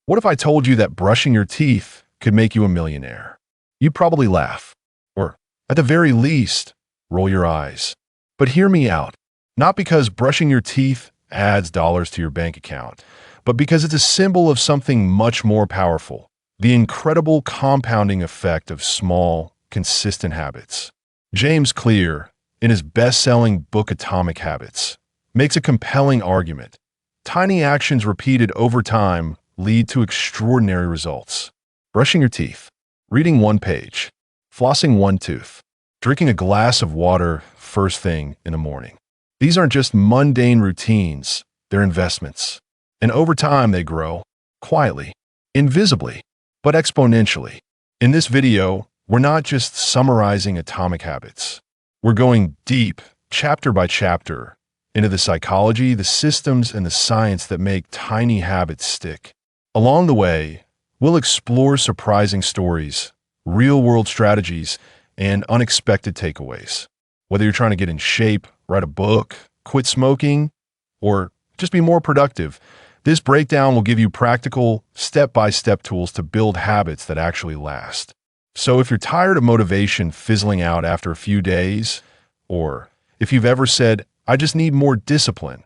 What if I told you that brushing your teeth could make you a millionaire? You'd probably laugh, or at the very least, roll your eyes. But hear me out. Not because brushing your teeth adds dollars to your bank account, but because it's a symbol of something much more powerful, the incredible compounding effect of small, consistent habits. James Clear, in his best-selling book Atomic Habits, makes a compelling argument. Tiny actions repeated over time lead to extraordinary results. Brushing your teeth, reading one page, flossing one tooth, drinking a glass of water first thing in the morning. These aren't just mundane routines, they're investments. And over time they grow, quietly, invisibly, but exponentially. In this video, we're not just summarizing atomic habits. We're going deep, chapter by chapter, into the psychology, the systems, and the science that make tiny habits stick. Along the way, we'll explore surprising stories, real-world strategies, and unexpected takeaways. Whether you're trying to get in shape, write a book, quit smoking, or just be more productive, this breakdown will give you practical, step-by-step tools to build habits that actually last. So if you're tired of motivation fizzling out after a few days, or if you've ever said, "I just need more discipline,"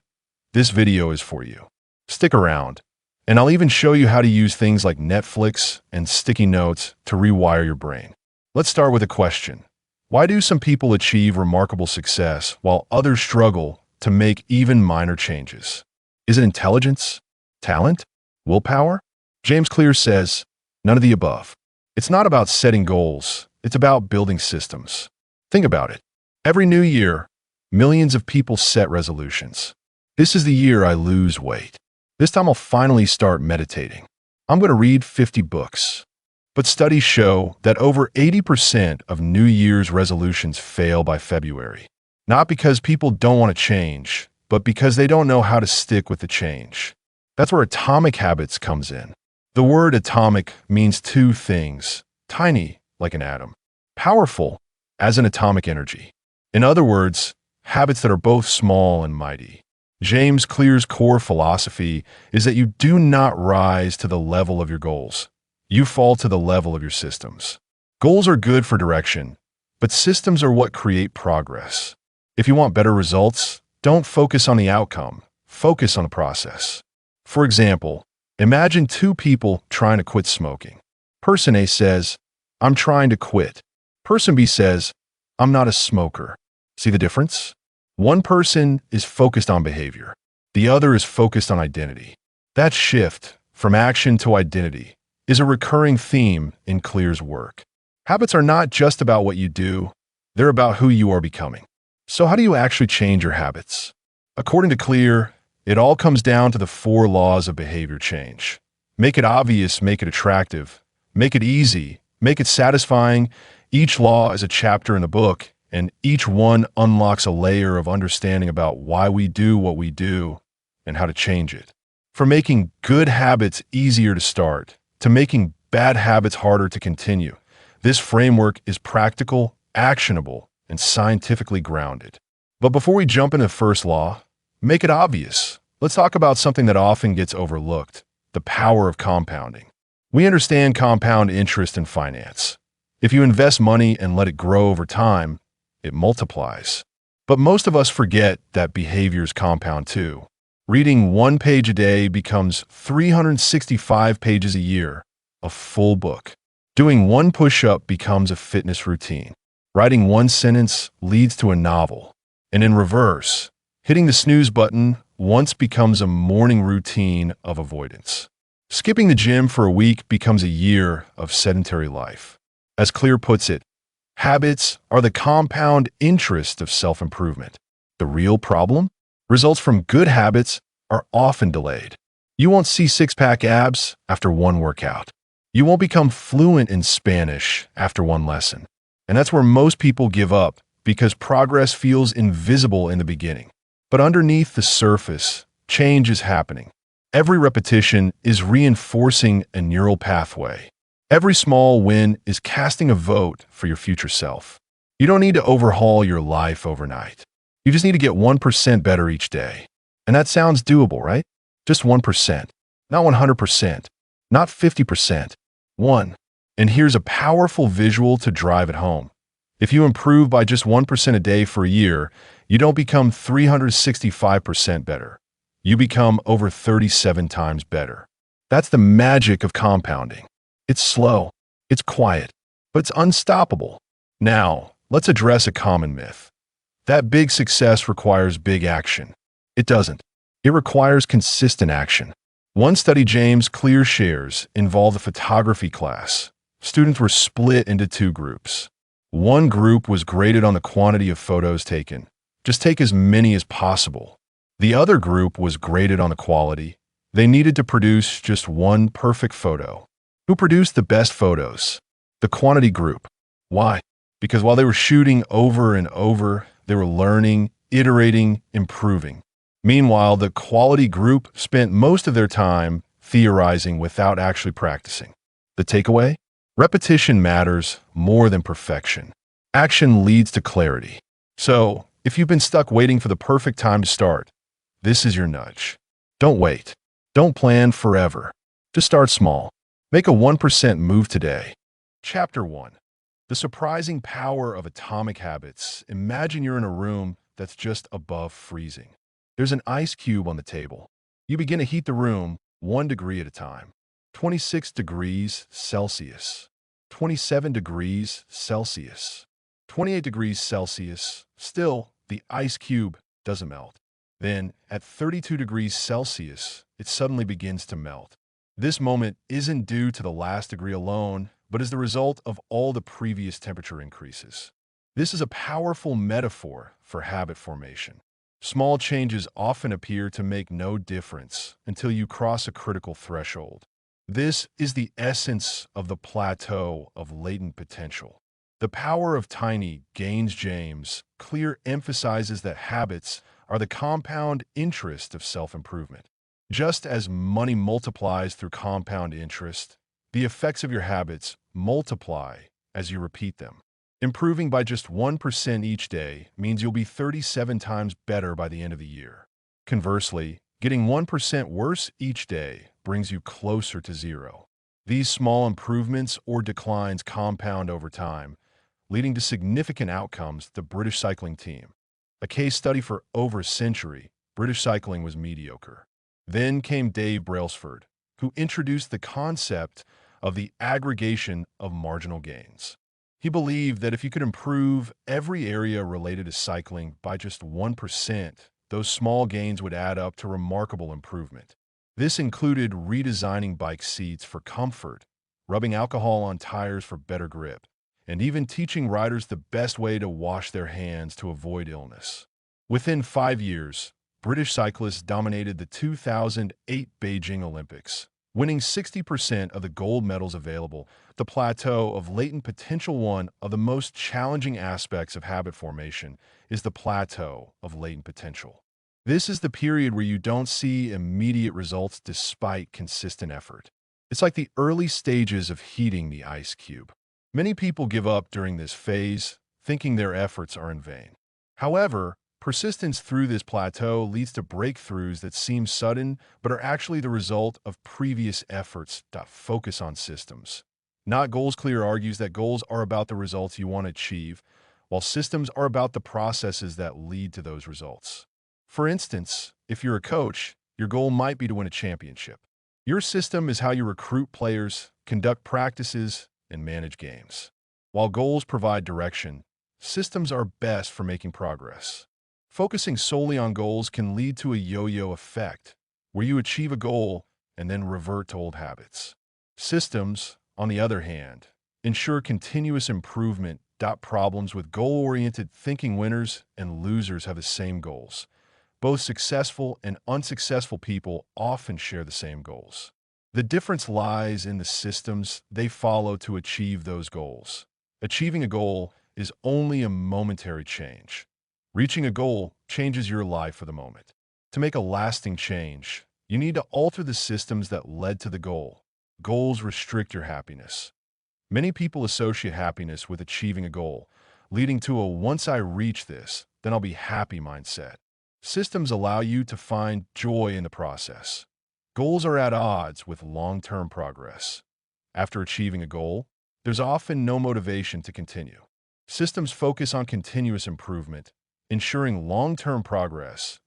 this video is for you. Stick around, and I'll even show you how to use things like Netflix and sticky notes to rewire your brain. Let's start with a question. Why do some people achieve remarkable success while others struggle to make even minor changes? Is it intelligence? Talent? Willpower? James Clear says, none of the above. It's not about setting goals, it's about building systems. Think about it. Every new year, millions of people set resolutions. This is the year I lose weight. This time I'll finally start meditating. I'm going to read 50 books. But studies show that over 80% of New Year's resolutions fail by February. Not because people don't want to change, but because they don't know how to stick with the change. That's where atomic habits comes in. The word atomic means two things: tiny, like an atom, powerful, as an atomic energy. In other words, habits that are both small and mighty. James Clear's core philosophy is that you do not rise to the level of your goals. You fall to the level of your systems. Goals are good for direction, but systems are what create progress. If you want better results, don't focus on the outcome. Focus on the process. For example, imagine two people trying to quit smoking. Person A says, "I'm trying to quit." Person B says, "I'm not a smoker." See the difference? One person is focused on behavior. The other is focused on identity. That shift from action to identity is a recurring theme in Clear's work. Habits are not just about what you do, they're about who you are becoming. So how do you actually change your habits? According to Clear, it all comes down to the 4 laws of behavior change. Make it obvious, make it attractive, make it easy, make it satisfying. Each law is a chapter in the book, and each one unlocks a layer of understanding about why we do what we do and how to change it. From making good habits easier to start, to making bad habits harder to continue, this framework is practical, actionable, and scientifically grounded. But before we jump into the first law, make it obvious. Let's talk about something that often gets overlooked: the power of compounding. We understand compound interest in finance. If you invest money and let it grow over time, it multiplies. But most of us forget that behaviors compound too. Reading one page a day becomes 365 pages a year, a full book. Doing one push-up becomes a fitness routine. Writing one sentence leads to a novel. And in reverse, hitting the snooze button once becomes a morning routine of avoidance. Skipping the gym for a week becomes a year of sedentary life. As Clear puts it, habits are the compound interest of self-improvement. The real problem? Results from good habits are often delayed. You won't see six-pack abs after one workout. You won't become fluent in Spanish after one lesson. And that's where most people give up, because progress feels invisible in the beginning. But underneath the surface, change is happening. Every repetition is reinforcing a neural pathway. Every small win is casting a vote for your future self. You don't need to overhaul your life overnight. You just need to get 1% better each day. And that sounds doable, right? Just 1%, not 100%. not 50%. 1. And here's a powerful visual to drive it home. If you improve by just 1% a day for a year, you don't become 365% better. You become over 37 times better. That's the magic of compounding. It's slow, it's quiet, but it's unstoppable. Now, let's address a common myth. That big success requires big action. It doesn't. It requires consistent action. One study James Clear shares involved a photography class. Students were split into two groups. One group was graded on the quantity of photos taken. Just take as many as possible. The other group was graded on the quality. They needed to produce just one perfect photo. Who produced the best photos? The quantity group. Why? Because while they were shooting over and over, they were learning, iterating, improving. Meanwhile, the quality group spent most of their time theorizing without actually practicing. The takeaway? Repetition matters more than perfection. Action leads to clarity. So, if you've been stuck waiting for the perfect time to start, this is your nudge. Don't wait. Don't plan forever. Just start small. Make a 1% move today. Chapter 1. The surprising power of atomic habits. Imagine you're in a room that's just above freezing. There's an ice cube on the table. You begin to heat the room 1 degree at a time. 26 degrees Celsius. 27 degrees Celsius. 28 degrees Celsius. Still, the ice cube doesn't melt. Then, at 32 degrees Celsius, it suddenly begins to melt. This moment isn't due to the last degree alone, but is the result of all the previous temperature increases. This is a powerful metaphor for habit formation. Small changes often appear to make no difference until you cross a critical threshold. This is the essence of the plateau of latent potential. The power of tiny gains. James Clear emphasizes that habits are the compound interest of self-improvement. Just as money multiplies through compound interest, the effects of your habits multiply as you repeat them. Improving by just 1% each day means you'll be 37 times better by the end of the year. Conversely, getting 1% worse each day brings you closer to zero. These small improvements or declines compound over time, leading to significant outcomes. The British cycling team. A case study for over a century, British cycling was mediocre. Then came Dave Brailsford, who introduced the concept of the aggregation of marginal gains. He believed that if you could improve every area related to cycling by just 1%, those small gains would add up to remarkable improvement. This included redesigning bike seats for comfort, rubbing alcohol on tires for better grip, and even teaching riders the best way to wash their hands to avoid illness. Within 5 years, British cyclists dominated the 2008 Beijing Olympics, winning 60% of the gold medals available. The plateau of latent potential. One of the most challenging aspects of habit formation is the plateau of latent potential. This is the period where you don't see immediate results despite consistent effort. It's like the early stages of heating the ice cube. Many people give up during this phase, thinking their efforts are in vain. However, persistence through this plateau leads to breakthroughs that seem sudden but are actually the result of previous efforts. Focus on systems, not goals. Clear argues that goals are about the results you want to achieve, while systems are about the processes that lead to those results. For instance, if you're a coach, your goal might be to win a championship. Your system is how you recruit players, conduct practices, and manage games. While goals provide direction, systems are best for making progress. Focusing solely on goals can lead to a yo-yo effect, where you achieve a goal and then revert to old habits. Systems, on the other hand, ensure continuous improvement. Problems with goal-oriented thinking. Winners and losers have the same goals. Both successful and unsuccessful people often share the same goals. The difference lies in the systems they follow to achieve those goals. Achieving a goal is only a momentary change. Reaching a goal changes your life for the moment. To make a lasting change, you need to alter the systems that led to the goal. Goals restrict your happiness. Many people associate happiness with achieving a goal, leading to a once I reach this, then I'll be happy mindset. Systems allow you to find joy in the process. Goals are at odds with long-term progress. After achieving a goal, there's often no motivation to continue. Systems focus on continuous improvement, ensuring long-term progress.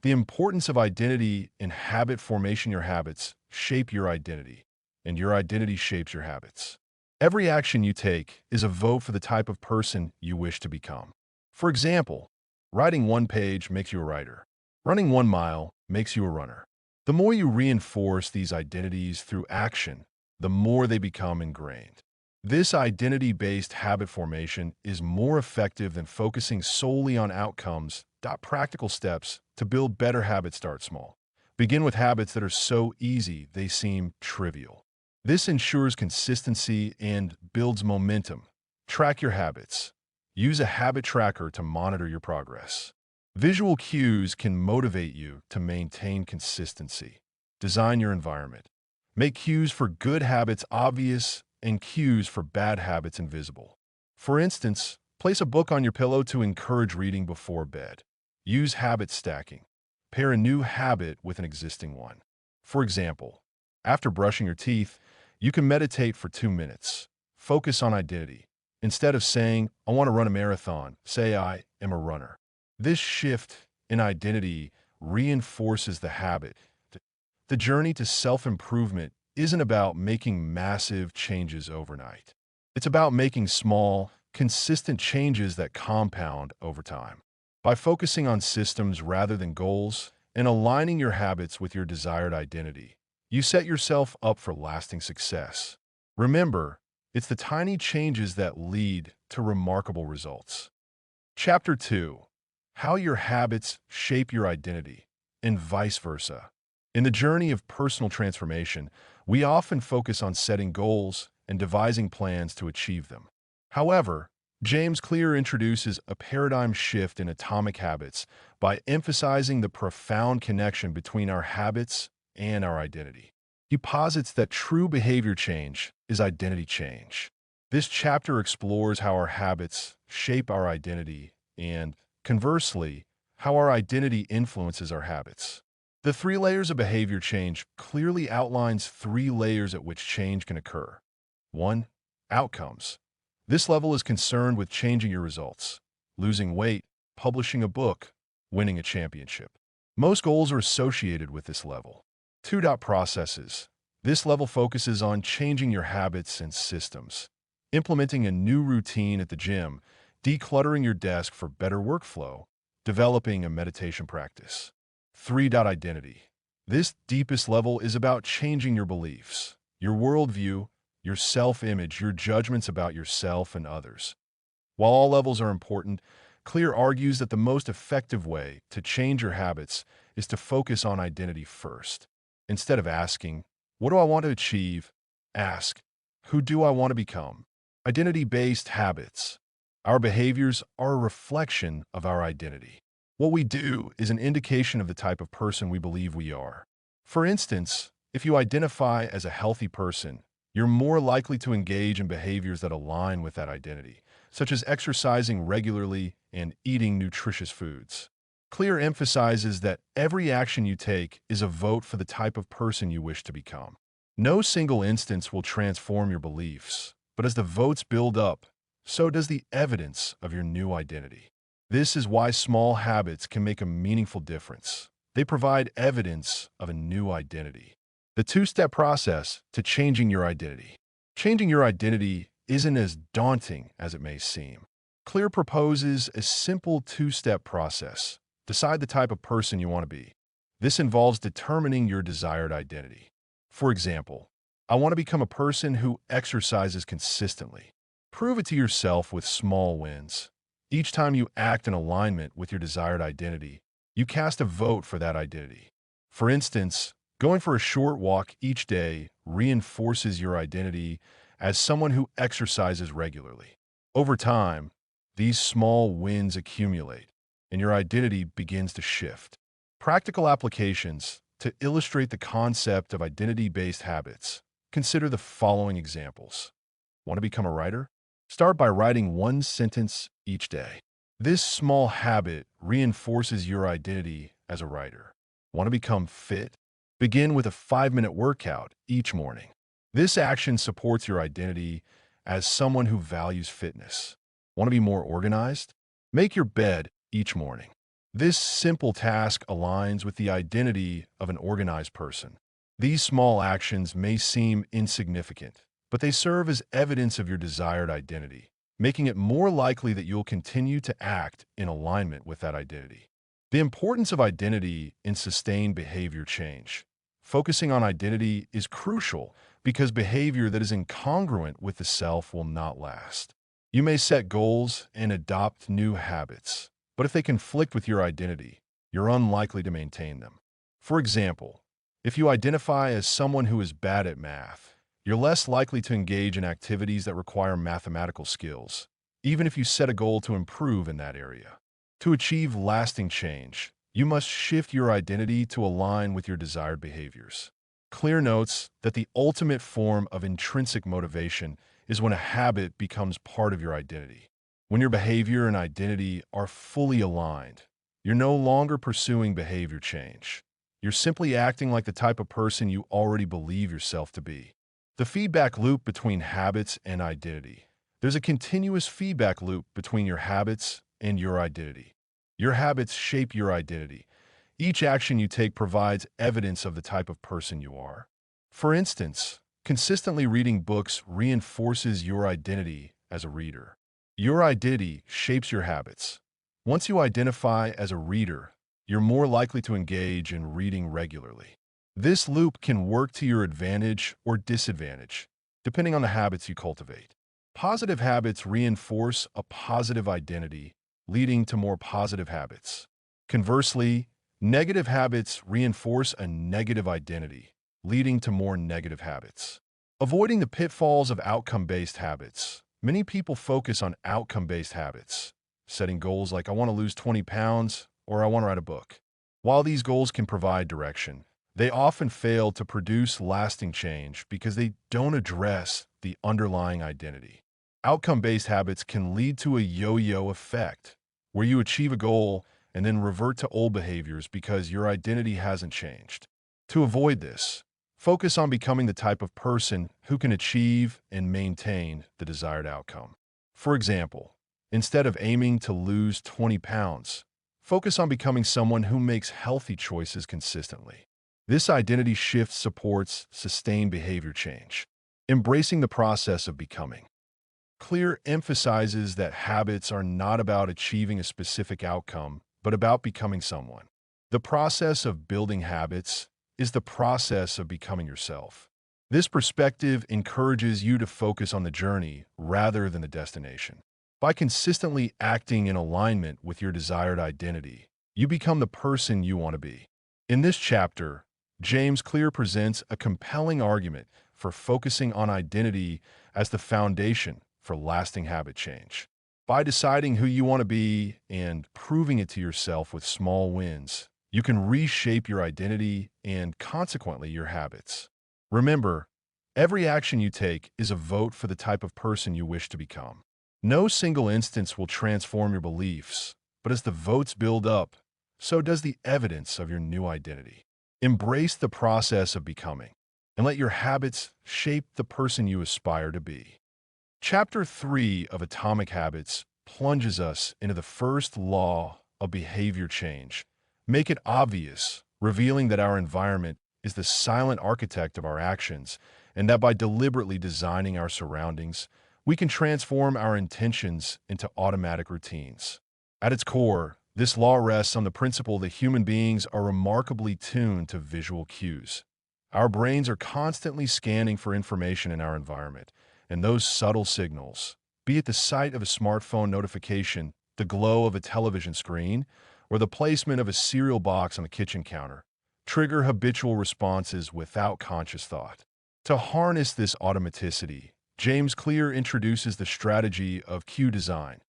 The importance of identity in habit formation. Your habits shape your identity, and your identity shapes your habits. Every action you take is a vote for the type of person you wish to become. For example, writing one page makes you a writer. Running 1 mile makes you a runner. The more you reinforce these identities through action, the more they become ingrained. This identity-based habit formation is more effective than focusing solely on outcomes. Practical steps to build better habits. Start small. Begin with habits that are so easy they seem trivial. This ensures consistency and builds momentum. Track your habits. Use a habit tracker to monitor your progress. Visual cues can motivate you to maintain consistency. Design your environment. Make cues for good habits obvious and cues for bad habits invisible. For instance, place a book on your pillow to encourage reading before bed. Use habit stacking. Pair a new habit with an existing one. For example, after brushing your teeth, you can meditate for 2 minutes. Focus on identity. Instead of saying, "I want to run a marathon," say, "I am a runner." This shift in identity reinforces the habit. The journey to self-improvement isn't about making massive changes overnight. It's about making small, consistent changes that compound over time. By focusing on systems rather than goals and aligning your habits with your desired identity, you set yourself up for lasting success. Remember, it's the tiny changes that lead to remarkable results. Chapter 2: How your habits shape your identity, and vice versa. In the journey of personal transformation, we often focus on setting goals and devising plans to achieve them. However, James Clear introduces a paradigm shift in atomic habits by emphasizing the profound connection between our habits and our identity. He posits that true behavior change is identity change. This chapter explores how our habits shape our identity and, conversely, how our identity influences our habits. The 3 layers of behavior change clearly outlines 3 layers at which change can occur. 1. Outcomes. This level is concerned with changing your results, losing weight, publishing a book, winning a championship. Most goals are associated with this level. 2. Processes. This level focuses on changing your habits and systems, implementing a new routine at the gym, decluttering your desk for better workflow, developing a meditation practice. 3. Identity. This deepest level is about changing your beliefs, your worldview, your self-image, your judgments about yourself and others. While all levels are important, Clear argues that the most effective way to change your habits is to focus on identity first. Instead of asking, "What do I want to achieve?" ask, "Who do I want to become?" Identity-based habits. Our behaviors are a reflection of our identity. What we do is an indication of the type of person we believe we are. For instance, if you identify as a healthy person, you're more likely to engage in behaviors that align with that identity, such as exercising regularly and eating nutritious foods. Clear emphasizes that every action you take is a vote for the type of person you wish to become. No single instance will transform your beliefs, but as the votes build up, so does the evidence of your new identity. This is why small habits can make a meaningful difference. They provide evidence of a new identity. The 2-step process to changing your identity. Changing your identity isn't as daunting as it may seem. Clear proposes a simple 2-step process. Decide the type of person you want to be. This involves determining your desired identity. For example, I want to become a person who exercises consistently. Prove it to yourself with small wins. Each time you act in alignment with your desired identity, you cast a vote for that identity. For instance, going for a short walk each day reinforces your identity as someone who exercises regularly. Over time, these small wins accumulate, and your identity begins to shift. Practical applications to illustrate the concept of identity-based habits. Consider the following examples. Want to become a writer? Start by writing 1 sentence each day. This small habit reinforces your identity as a writer. Want to become fit? Begin with a 5-minute workout each morning. This action supports your identity as someone who values fitness. Want to be more organized? Make your bed each morning. This simple task aligns with the identity of an organized person. These small actions may seem insignificant, but they serve as evidence of your desired identity, making it more likely that you'll continue to act in alignment with that identity. The importance of identity in sustained behavior change. Focusing on identity is crucial because behavior that is incongruent with the self will not last. You may set goals and adopt new habits, but if they conflict with your identity, you're unlikely to maintain them. For example, if you identify as someone who is bad at math, you're less likely to engage in activities that require mathematical skills, even if you set a goal to improve in that area. To achieve lasting change, you must shift your identity to align with your desired behaviors. Clear notes that the ultimate form of intrinsic motivation is when a habit becomes part of your identity. When your behavior and identity are fully aligned, you're no longer pursuing behavior change. You're simply acting like the type of person you already believe yourself to be. The feedback loop between habits and identity. There's a continuous feedback loop between your habits and your identity. Your habits shape your identity. Each action you take provides evidence of the type of person you are. For instance, consistently reading books reinforces your identity as a reader. Your identity shapes your habits. Once you identify as a reader, you're more likely to engage in reading regularly. This loop can work to your advantage or disadvantage, depending on the habits you cultivate. Positive habits reinforce a positive identity, leading to more positive habits. Conversely, negative habits reinforce a negative identity, leading to more negative habits. Avoiding the pitfalls of outcome-based habits. Many people focus on outcome-based habits, setting goals like I want to lose 20 pounds or I want to write a book. While these goals can provide direction, they often fail to produce lasting change because they don't address the underlying identity. Outcome-based habits can lead to a yo-yo effect, where you achieve a goal and then revert to old behaviors because your identity hasn't changed. To avoid this, focus on becoming the type of person who can achieve and maintain the desired outcome. For example, instead of aiming to lose 20 pounds, focus on becoming someone who makes healthy choices consistently. This identity shift supports sustained behavior change. Embracing the process of becoming. Clear emphasizes that habits are not about achieving a specific outcome, but about becoming someone. The process of building habits is the process of becoming yourself. This perspective encourages you to focus on the journey rather than the destination. By consistently acting in alignment with your desired identity, you become the person you want to be. In this chapter, James Clear presents a compelling argument for focusing on identity as the foundation for lasting habit change. By deciding who you want to be and proving it to yourself with small wins, you can reshape your identity and consequently your habits. Remember, every action you take is a vote for the type of person you wish to become. No single instance will transform your beliefs, but as the votes build up, so does the evidence of your new identity. Embrace the process of becoming, and let your habits shape the person you aspire to be. Chapter 3 of Atomic Habits plunges us into the first law of behavior change. Make it obvious, revealing that our environment is the silent architect of our actions, and that by deliberately designing our surroundings, we can transform our intentions into automatic routines. At its core, this law rests on the principle that human beings are remarkably tuned to visual cues. Our brains are constantly scanning for information in our environment, and those subtle signals, be it the sight of a smartphone notification, the glow of a television screen, or the placement of a cereal box on the kitchen counter, trigger habitual responses without conscious thought. To harness this automaticity, James Clear introduces the strategy of cue design,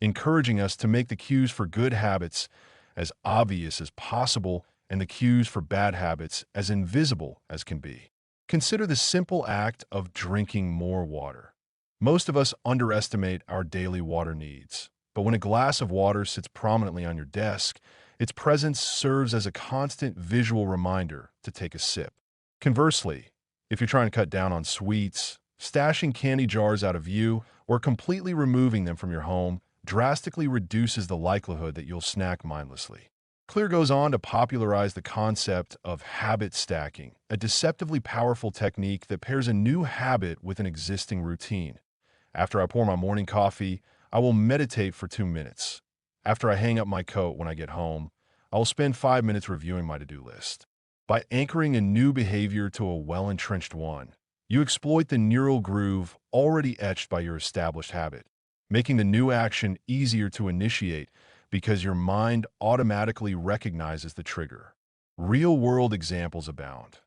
encouraging us to make the cues for good habits as obvious as possible and the cues for bad habits as invisible as can be. Consider the simple act of drinking more water. Most of us underestimate our daily water needs, but when a glass of water sits prominently on your desk, Its presence serves as a constant visual reminder to take a sip. Conversely, if you're trying to cut down on sweets, stashing candy jars out of view or completely removing them from your home drastically reduces the likelihood that you'll snack mindlessly. Clear goes on to popularize the concept of habit stacking, a deceptively powerful technique that pairs a new habit with an existing routine. After I pour my morning coffee, I will meditate for 2 minutes. After I hang up my coat when I get home, I will spend 5 minutes reviewing my to-do list. By anchoring a new behavior to a well-entrenched one, you exploit the neural groove already etched by your established habit, making the new action easier to initiate because your mind automatically recognizes the trigger. Real-world examples abound.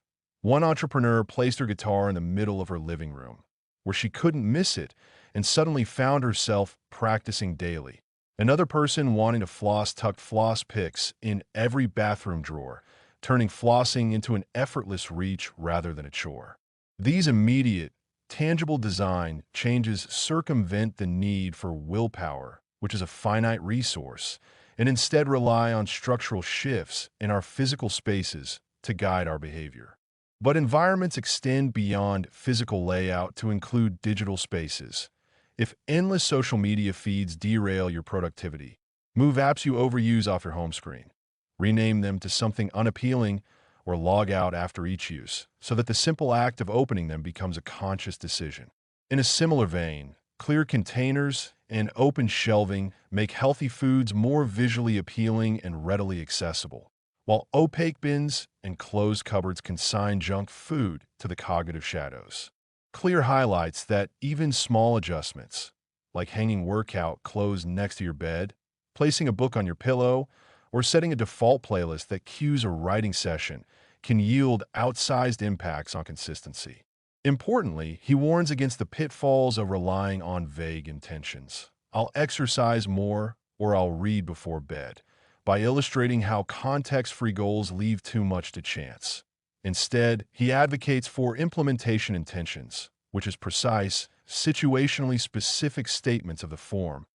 One entrepreneur placed her guitar in the middle of her living room, where she couldn't miss it, and suddenly found herself practicing daily. Another person wanting to floss tucked floss picks in every bathroom drawer, turning flossing into an effortless reach rather than a chore. These immediate, tangible design changes circumvent the need for willpower, which is a finite resource, and instead rely on structural shifts in our physical spaces to guide our behavior. But environments extend beyond physical layout to include digital spaces. If endless social media feeds derail your productivity, move apps you overuse off your home screen. Rename them to something unappealing or log out after each use, so that the simple act of opening them becomes a conscious decision. In a similar vein, clear containers and open shelving make healthy foods more visually appealing and readily accessible, while opaque bins and closed cupboards consign junk food to the cognitive shadows. Clear highlights that even small adjustments, like hanging workout clothes next to your bed, placing a book on your pillow, or setting a default playlist that cues a writing session, can yield outsized impacts on consistency. Importantly, he warns against the pitfalls of relying on vague intentions. I'll exercise more or I'll read before bed, by illustrating how context-free goals leave too much to chance. Instead, he advocates for implementation intentions, which is precise, situationally specific statements of the form.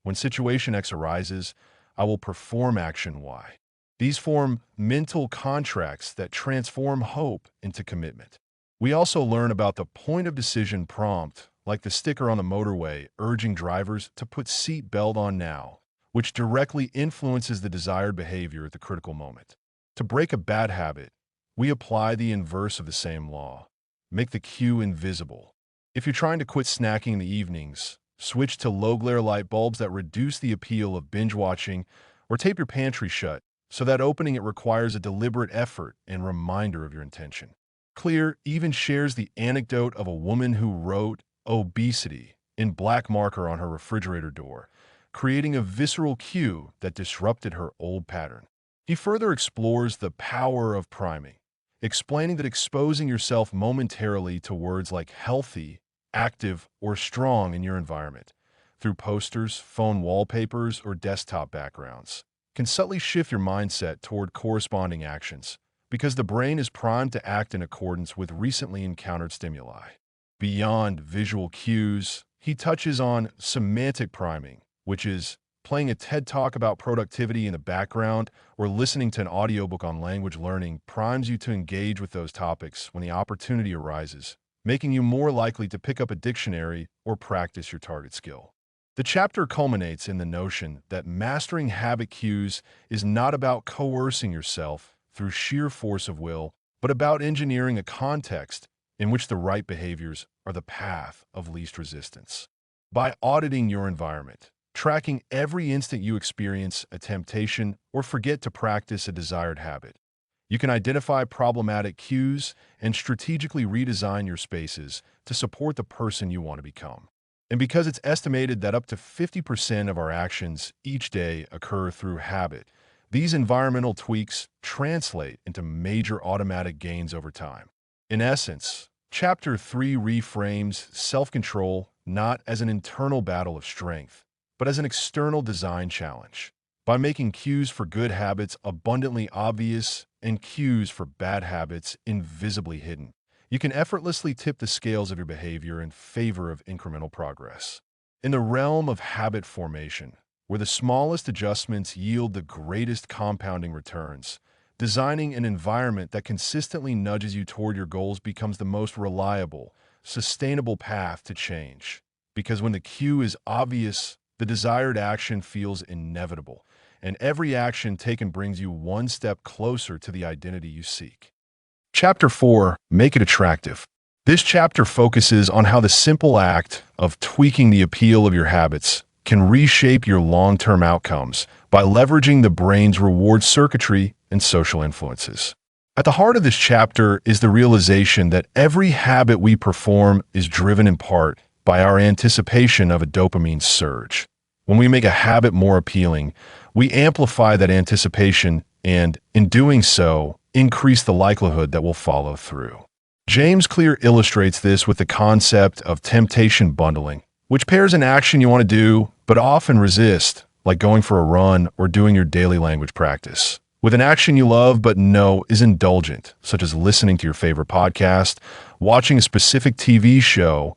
When situation X arises, I will perform action Y. These form mental contracts that transform hope into commitment. We also learn about the point of decision prompt, like the sticker on the motorway urging drivers to put seat belt on now, which directly influences the desired behavior at the critical moment. To break a bad habit, we apply the inverse of the same law. Make the cue invisible. If you're trying to quit snacking in the evenings, switch to low-glare light bulbs that reduce the appeal of binge-watching, or tape your pantry shut so that opening it requires a deliberate effort and reminder of your intention. Clear even shares the anecdote of a woman who wrote obesity in black marker on her refrigerator door, creating a visceral cue that disrupted her old pattern. He further explores the power of priming, explaining that exposing yourself momentarily to words like healthy, active, or strong in your environment, through posters, phone wallpapers, or desktop backgrounds, can subtly shift your mindset toward corresponding actions, because the brain is primed to act in accordance with recently encountered stimuli. Beyond visual cues, he touches on semantic priming, which is playing a TED Talk about productivity in the background or listening to an audiobook on language learning primes you to engage with those topics when the opportunity arises, making you more likely to pick up a dictionary or practice your target skill. The chapter culminates in the notion that mastering habit cues is not about coercing yourself through sheer force of will, but about engineering a context in which the right behaviors are the path of least resistance. By auditing your environment, tracking every instant you experience a temptation or forget to practice a desired habit, you can identify problematic cues and strategically redesign your spaces to support the person you want to become. And because it's estimated that up to 50% of our actions each day occur through habit, these environmental tweaks translate into major automatic gains over time. In essence, Chapter 3 reframes self-control not as an internal battle of strength, but as an external design challenge. By making cues for good habits abundantly obvious and cues for bad habits invisibly hidden, you can effortlessly tip the scales of your behavior in favor of incremental progress. In the realm of habit formation, where the smallest adjustments yield the greatest compounding returns. Designing an environment that consistently nudges you toward your goals becomes the most reliable, sustainable path to change. Because when the cue is obvious, the desired action feels inevitable, and every action taken brings you one step closer to the identity you seek. Chapter 4: Make it attractive. This chapter focuses on how the simple act of tweaking the appeal of your habits can reshape your long-term outcomes by leveraging the brain's reward circuitry and social influences. At the heart of this chapter is the realization that every habit we perform is driven in part by our anticipation of a dopamine surge. When we make a habit more appealing, we amplify that anticipation and, in doing so, increase the likelihood that we'll follow through. James Clear illustrates this with the concept of temptation bundling, which pairs an action you want to do but often resist, like going for a run or doing your daily language practice, with an action you love but know is indulgent, such as listening to your favorite podcast, watching a specific TV show,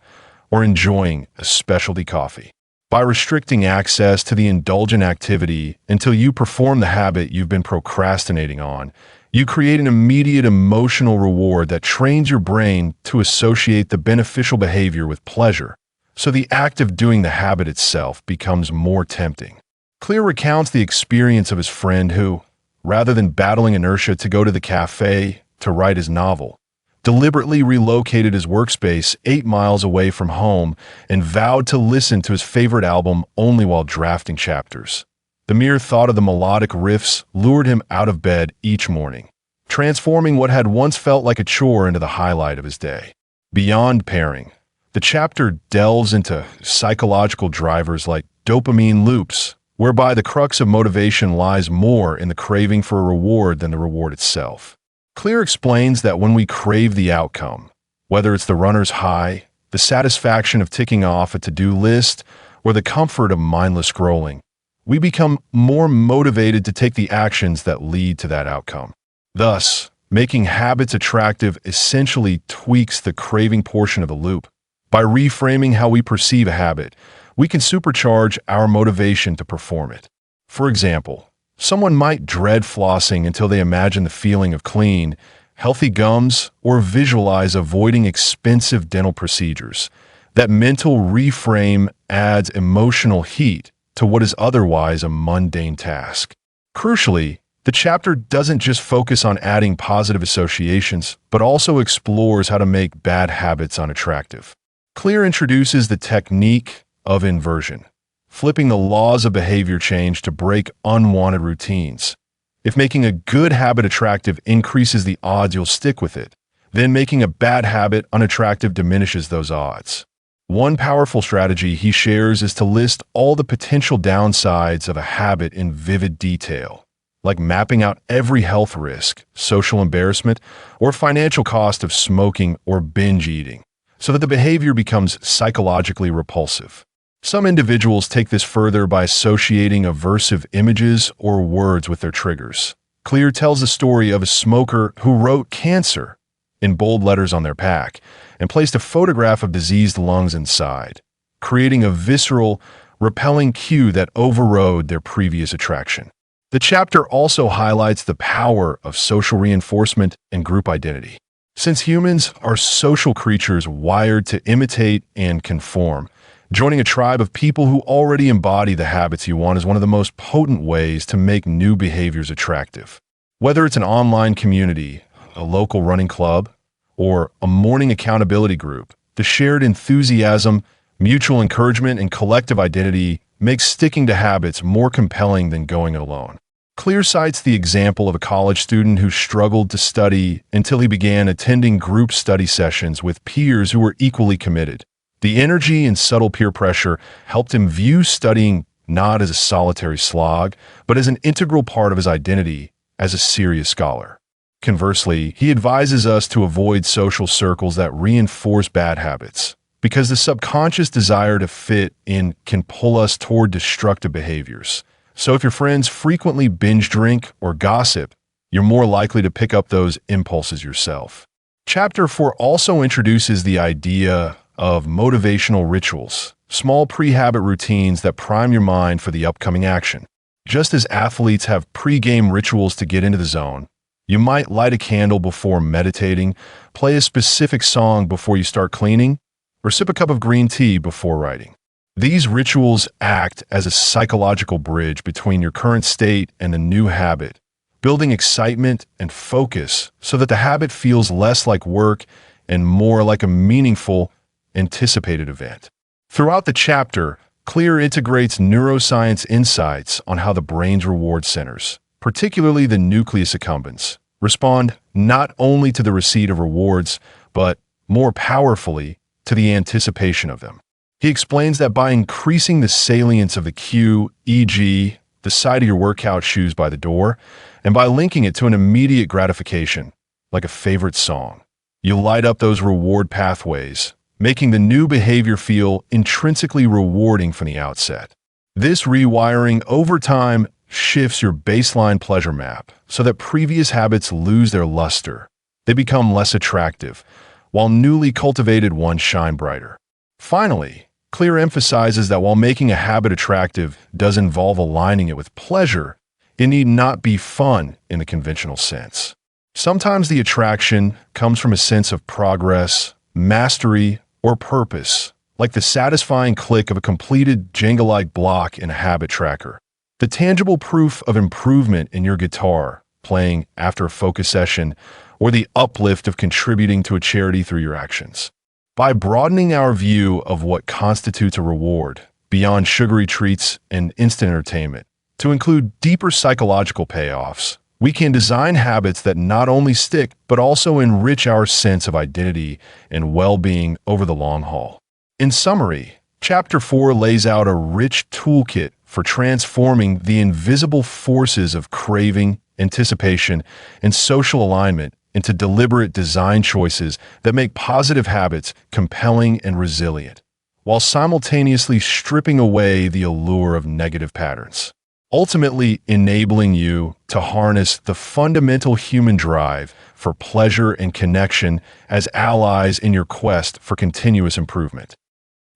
or enjoying a specialty coffee. By restricting access to the indulgent activity until you perform the habit you've been procrastinating on, you create an immediate emotional reward that trains your brain to associate the beneficial behavior with pleasure, so the act of doing the habit itself becomes more tempting. Clear recounts the experience of his friend who, rather than battling inertia to go to the cafe to write his novel, deliberately relocated his workspace 8 miles away from home and vowed to listen to his favorite album only while drafting chapters. The mere thought of the melodic riffs lured him out of bed each morning, transforming what had once felt like a chore into the highlight of his day. Beyond pairing, the chapter delves into psychological drivers like dopamine loops, whereby the crux of motivation lies more in the craving for a reward than the reward itself. Clear explains that when we crave the outcome, whether it's the runner's high, the satisfaction of ticking off a to-do list, or the comfort of mindless scrolling, we become more motivated to take the actions that lead to that outcome. Thus, making habits attractive essentially tweaks the craving portion of the loop. By reframing how we perceive a habit, we can supercharge our motivation to perform it. For example, someone might dread flossing until they imagine the feeling of clean, healthy gums or visualize avoiding expensive dental procedures. That mental reframe adds emotional heat to what is otherwise a mundane task. Crucially, the chapter doesn't just focus on adding positive associations, but also explores how to make bad habits unattractive. Clear introduces the technique of inversion, flipping the laws of behavior change to break unwanted routines. If making a good habit attractive increases the odds you'll stick with it, then making a bad habit unattractive diminishes those odds. One powerful strategy he shares is to list all the potential downsides of a habit in vivid detail, like mapping out every health risk, social embarrassment, or financial cost of smoking or binge eating, so that the behavior becomes psychologically repulsive. Some individuals take this further by associating aversive images or words with their triggers. Clear tells the story of a smoker who wrote "cancer" in bold letters on their pack and placed a photograph of diseased lungs inside, creating a visceral, repelling cue that overrode their previous attraction. The chapter also highlights the power of social reinforcement and group identity. Since humans are social creatures wired to imitate and conform, joining a tribe of people who already embody the habits you want is one of the most potent ways to make new behaviors attractive. Whether it's an online community, a local running club, or a morning accountability group, the shared enthusiasm, mutual encouragement, and collective identity makes sticking to habits more compelling than going it alone. Clear cites the example of a college student who struggled to study until he began attending group study sessions with peers who were equally committed. The energy and subtle peer pressure helped him view studying not as a solitary slog, but as an integral part of his identity as a serious scholar. Conversely, he advises us to avoid social circles that reinforce bad habits, because the subconscious desire to fit in can pull us toward destructive behaviors. So if your friends frequently binge drink or gossip, you're more likely to pick up those impulses yourself. Chapter 4 also introduces the idea of motivational rituals, small pre-habit routines that prime your mind for the upcoming action. Just as athletes have pre-game rituals to get into the zone, you might light a candle before meditating, play a specific song before you start cleaning, or sip a cup of green tea before writing. These rituals act as a psychological bridge between your current state and the new habit, building excitement and focus so that the habit feels less like work and more like a meaningful, anticipated event. Throughout the chapter, Clear integrates neuroscience insights on how the brain's reward centers, particularly the nucleus accumbens, respond not only to the receipt of rewards, but, more powerfully, to the anticipation of them. He explains that by increasing the salience of the cue, e.g., the sight of your workout shoes by the door, and by linking it to an immediate gratification, like a favorite song, you light up those reward pathways, making the new behavior feel intrinsically rewarding from the outset. This rewiring over time shifts your baseline pleasure map so that previous habits lose their luster. They become less attractive, while newly cultivated ones shine brighter. Finally, Clear emphasizes that while making a habit attractive does involve aligning it with pleasure, it need not be fun in the conventional sense. Sometimes the attraction comes from a sense of progress, mastery, or purpose, like the satisfying click of a completed Jenga-like block in a habit tracker. The tangible proof of improvement in your guitar playing after a focus session, or the uplift of contributing to a charity through your actions. By broadening our view of what constitutes a reward beyond sugary treats and instant entertainment to include deeper psychological payoffs, we can design habits that not only stick but also enrich our sense of identity and well-being over the long haul. In summary, Chapter 4 lays out a rich toolkit for transforming the invisible forces of craving, anticipation, and social alignment into deliberate design choices that make positive habits compelling and resilient, while simultaneously stripping away the allure of negative patterns, ultimately enabling you to harness the fundamental human drive for pleasure and connection as allies in your quest for continuous improvement.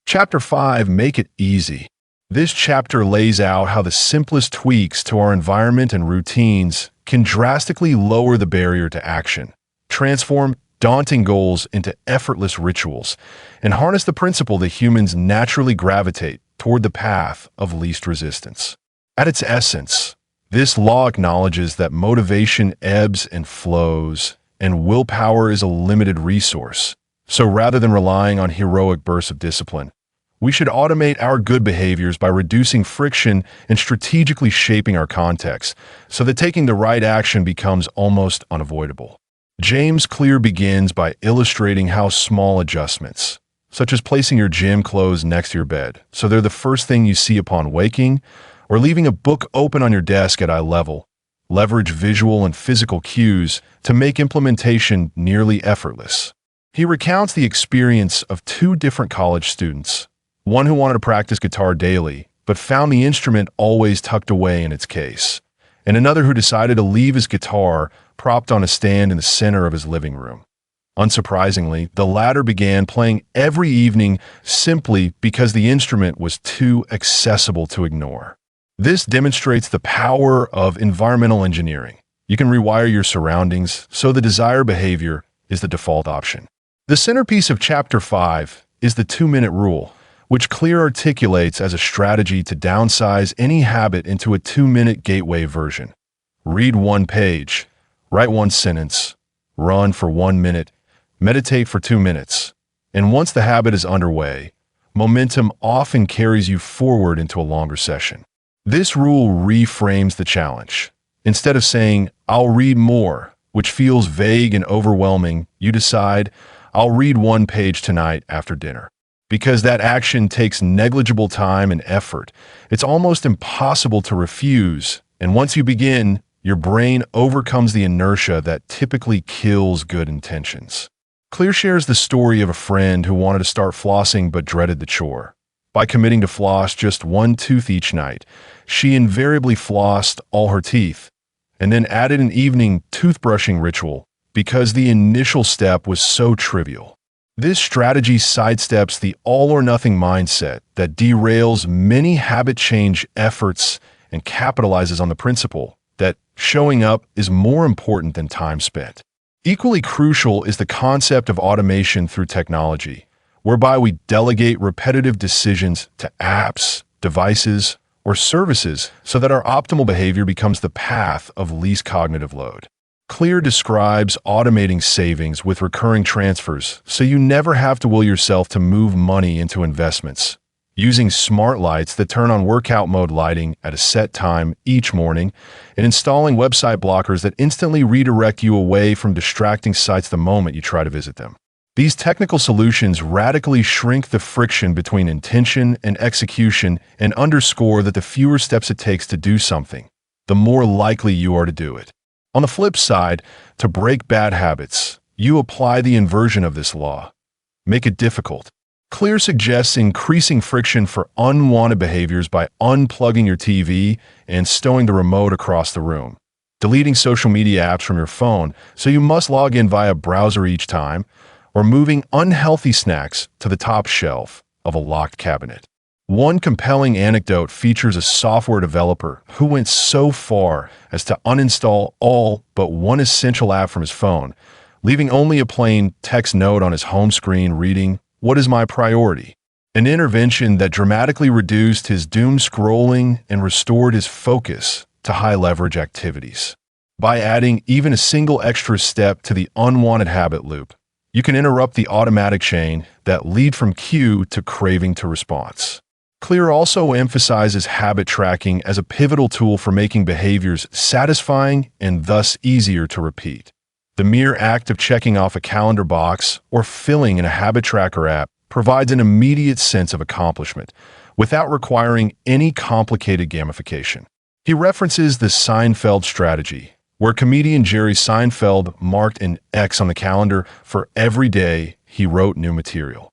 Chapter 5, Make It Easy. This chapter lays out how the simplest tweaks to our environment and routines can drastically lower the barrier to action, transform daunting goals into effortless rituals, and harness the principle that humans naturally gravitate toward the path of least resistance. At its essence, this law acknowledges that motivation ebbs and flows, and willpower is a limited resource. So rather than relying on heroic bursts of discipline, we should automate our good behaviors by reducing friction and strategically shaping our context so that taking the right action becomes almost unavoidable. James Clear begins by illustrating how small adjustments, such as placing your gym clothes next to your bed so they're the first thing you see upon waking, or leaving a book open on your desk at eye level, leverage visual and physical cues to make implementation nearly effortless. He recounts the experience of two different college students, one who wanted to practice guitar daily, but found the instrument always tucked away in its case, and another who decided to leave his guitar propped on a stand in the center of his living room. Unsurprisingly, the latter began playing every evening simply because the instrument was too accessible to ignore. This demonstrates the power of environmental engineering. You can rewire your surroundings so the desired behavior is the default option. The centerpiece of Chapter 5 is the 2-minute rule, which Clear articulates as a strategy to downsize any habit into a 2-minute gateway version. Read 1 page, write 1 sentence, run for 1 minute, meditate for 2 minutes. And once the habit is underway, momentum often carries you forward into a longer session. This rule reframes the challenge. Instead of saying, "I'll read more," which feels vague and overwhelming, you decide, "I'll read 1 page tonight after dinner." Because that action takes negligible time and effort, it's almost impossible to refuse, and once you begin, your brain overcomes the inertia that typically kills good intentions. Clear shares the story of a friend who wanted to start flossing but dreaded the chore. By committing to floss just 1 tooth each night, she invariably flossed all her teeth, and then added an evening toothbrushing ritual because the initial step was so trivial. This strategy sidesteps the all-or-nothing mindset that derails many habit change efforts and capitalizes on the principle that showing up is more important than time spent. Equally crucial is the concept of automation through technology, whereby we delegate repetitive decisions to apps, devices, or services so that our optimal behavior becomes the path of least cognitive load. Clear describes automating savings with recurring transfers so you never have to will yourself to move money into investments. Using smart lights that turn on workout mode lighting at a set time each morning, and installing website blockers that instantly redirect you away from distracting sites the moment you try to visit them. These technical solutions radically shrink the friction between intention and execution and underscore that the fewer steps it takes to do something, the more likely you are to do it. On the flip side, to break bad habits, you apply the inversion of this law. Make it difficult. Clear suggests increasing friction for unwanted behaviors by unplugging your TV and stowing the remote across the room, deleting social media apps from your phone so you must log in via browser each time, or moving unhealthy snacks to the top shelf of a locked cabinet. One compelling anecdote features a software developer who went so far as to uninstall all but one essential app from his phone, leaving only a plain text note on his home screen reading, "What is my priority?" An intervention that dramatically reduced his doom scrolling and restored his focus to high-leverage activities. By adding even a single extra step to the unwanted habit loop, you can interrupt the automatic chain that lead from cue to craving to response. Clear also emphasizes habit tracking as a pivotal tool for making behaviors satisfying and thus easier to repeat. The mere act of checking off a calendar box or filling in a habit tracker app provides an immediate sense of accomplishment without requiring any complicated gamification. He references the Seinfeld strategy, where comedian Jerry Seinfeld marked an X on the calendar for every day he wrote new material.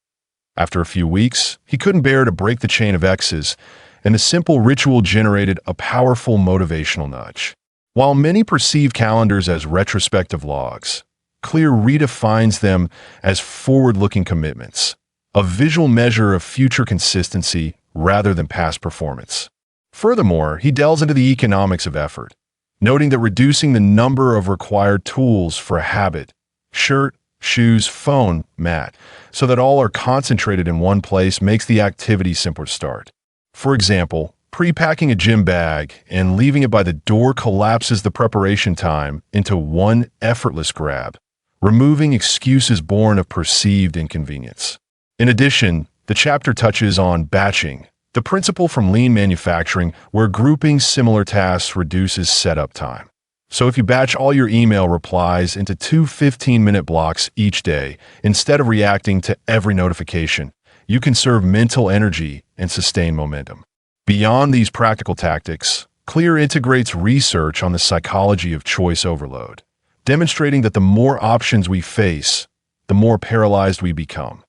After a few weeks, he couldn't bear to break the chain of X's, and the simple ritual generated a powerful motivational nudge. While many perceive calendars as retrospective logs, Clear redefines them as forward-looking commitments, a visual measure of future consistency rather than past performance. Furthermore, he delves into the economics of effort, noting that reducing the number of required tools for a habit, shirt, shoes, phone, mat, so that all are concentrated in one place makes the activity simpler to start. For example, pre-packing a gym bag and leaving it by the door collapses the preparation time into one effortless grab, removing excuses born of perceived inconvenience. In addition, the chapter touches on batching, the principle from lean manufacturing where grouping similar tasks reduces setup time. So if you batch all your email replies into 2 15-minute blocks each day, instead of reacting to every notification, you conserve mental energy and sustain momentum. Beyond these practical tactics, Clear integrates research on the psychology of choice overload, demonstrating that the more options we face, the more paralyzed we become.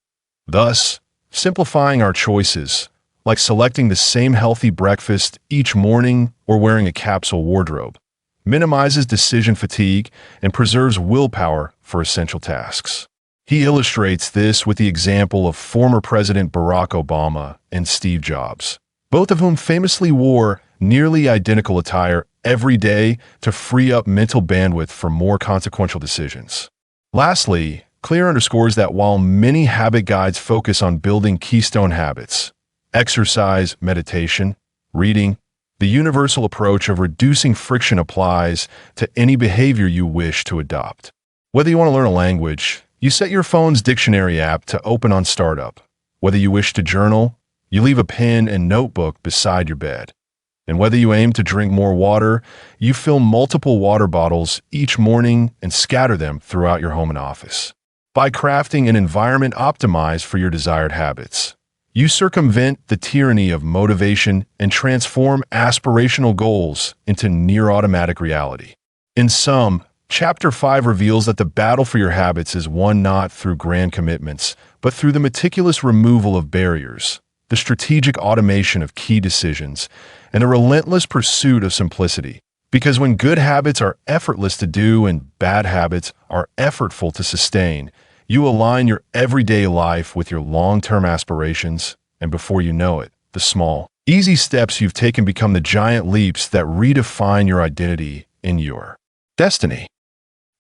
Thus, simplifying our choices, like selecting the same healthy breakfast each morning or wearing a capsule wardrobe, minimizes decision fatigue and preserves willpower for essential tasks. He illustrates this with the example of former President Barack Obama and Steve Jobs, both of whom famously wore nearly identical attire every day to free up mental bandwidth for more consequential decisions. Lastly, Clear underscores that while many habit guides focus on building keystone habits, exercise, meditation, reading, the universal approach of reducing friction applies to any behavior you wish to adopt. Whether you want to learn a language, you set your phone's dictionary app to open on startup. Whether you wish to journal, you leave a pen and notebook beside your bed. And whether you aim to drink more water, you fill multiple water bottles each morning and scatter them throughout your home and office. By crafting an environment optimized for your desired habits, you circumvent the tyranny of motivation and transform aspirational goals into near-automatic reality. In sum, Chapter 5 reveals that the battle for your habits is won not through grand commitments, but through the meticulous removal of barriers, the strategic automation of key decisions, and the relentless pursuit of simplicity. Because when good habits are effortless to do and bad habits are effortful to sustain, You align your everyday life with your long-term aspirations, and before you know it, the small, easy steps you've taken become the giant leaps that redefine your identity in your destiny.